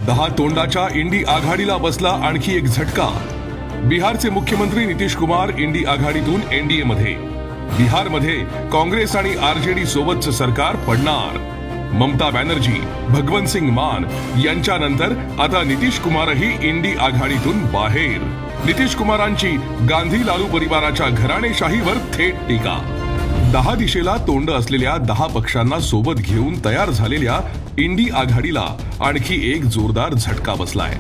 10 तोंडाच्या इंडी आघाडीला बसला आणखी एक झटका। बिहारचे मुख्यमंत्री नितीश कुमार इंडी आघाडीतून एनडीए मध्ये। बिहारमध्ये काँग्रेस आणि आरजेडी सोबतचं सरकार पडणार। ममता बॅनर्जी, भगवंत सिंग मान यांच्यानंतर आता नितीश कुमारही इंडी आघाडीतून बाहेर। नितीश कुमारांची गांधी लालू परिवाराच्या घराणेशाहीवर थेट टीका। 10 दिशेला तोंड असलेल्या 10 पक्षांना सोबत घेऊन तयार झालेल्या इंडी आघाडीला आणखी एक जोरदार झटका बसलाय।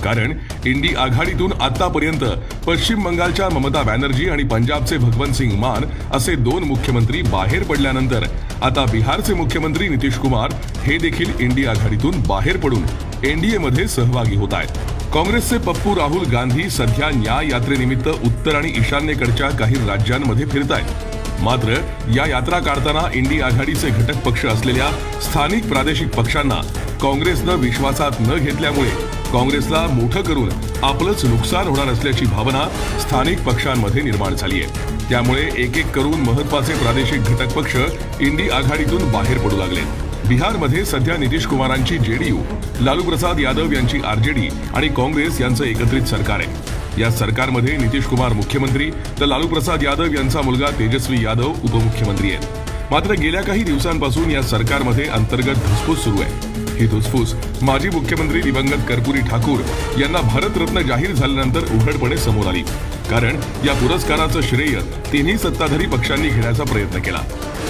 कारण इंडी आघाडीतून आतापर्यंत पश्चिम बंगालच्या ममता बॅनर्जी आणि पंजाबचे भगवंत सिंग मान असे 2 मुख्यमंत्री बाहेर पडल्यानंतर आता बिहारचे मुख्यमंत्री नितीश कुमार हे देखील इंडी आघाडीतून बाहेर पडून एनडीए मध्ये सहभागी होत आहेत। काँग्रेसचे पप्पू राहुल गांधी सध्या न्याय यात्रेनिमित्त उत्तर आणि ईशान्येकडच्या काही राज्यांमध्ये फिरतायत। मात्र या यात्रा काढताना इंडी आघाडीचे घटक पक्ष असलेल्या स्थानिक प्रादेशिक पक्षांना काँग्रेसनं विश्वासात न घेतल्यामुळे काँग्रेसला मोठं करून आपलंच नुकसान होणार असल्याची भावना स्थानिक पक्षांमध्ये निर्माण झाली आहे। त्यामुळे एक एक करून महत्त्वाचे प्रादेशिक घटक पक्ष इंडी आघाडीतून बाहेर पडू लागले। बिहारमध्ये सध्या नितीश कुमारांची जेडीयू, लालू प्रसाद यादव यांची आरजेडी आणि काँग्रेस यांचं एकत्रित सरकार आहे। या सरकारमध्ये नितीश कुमार मुख्यमंत्री तर लालू प्रसाद यादव यांचा मुलगा तेजस्वी यादव उपमुख्यमंत्री आहेत। मात्र गेल्या काही दिवसांपासून या सरकारमध्ये अंतर्गत धुसफूस सुरू आहे। ही धुसफूस माजी मुख्यमंत्री दिवंगत कर्पूरी ठाकूर यांना भारतरत्न जाहीर झाल्यानंतर उघडपणे समोर आली। कारण या पुरस्काराचं श्रेय तिन्ही सत्ताधारी पक्षांनी घेण्याचा प्रयत्न केला।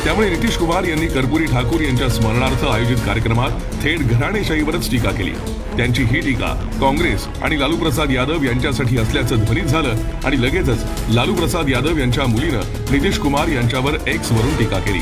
त्यामुळे नितीश कुमार यांनी कर्पूरी ठाकूर यांच्या स्मरणार्थ आयोजित कार्यक्रमात थेट घराणेशाहीवरच टीका केली। त्यांची ही टीका काँग्रेस आणि लालू प्रसाद यादव यांच्यासाठी असल्याचं ध्वनित झालं आणि लगेचच लालू प्रसाद यादव यांच्या मुलीनं नितीश कुमार यांच्यावर एक्स वरून टीका केली।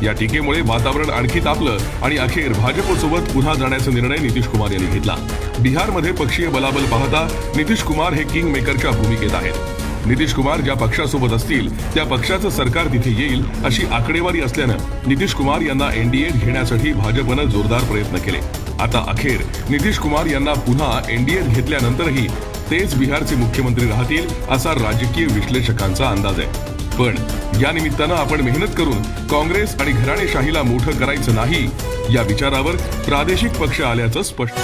या टीकेमुळे वातावरण आणखी तापलं आणि अखेर भाजपसोबत पुन्हा जाण्याचा निर्णय नितीश कुमार यांनी घेतला। बिहारमध्ये पक्षीय बलाबल पाहता नितीश कुमार हे किंग मेकरच्या भूमिकेत आहेत। नितीश कुमार ज्या पक्षासोबत असतील त्या पक्षाचं सरकार तिथे येईल अशी आकडेवारी असल्यानं नितीश कुमार यांना एनडीएत घेण्यासाठी भाजपनं जोरदार प्रयत्न केले। आता अखेर नितीश कुमार यांना पुन्हा एनडीएत घेतल्यानंतरही तेच बिहारचे मुख्यमंत्री राहतील असा राजकीय विश्लेषकांचा अंदाज आहे। पण या निमित्तानं आपण मेहनत करून काँग्रेस आणि घराणेशाहीला मोठं करायचं नाही या विचारावर प्रादेशिक पक्ष आल्याचं स्पष्ट।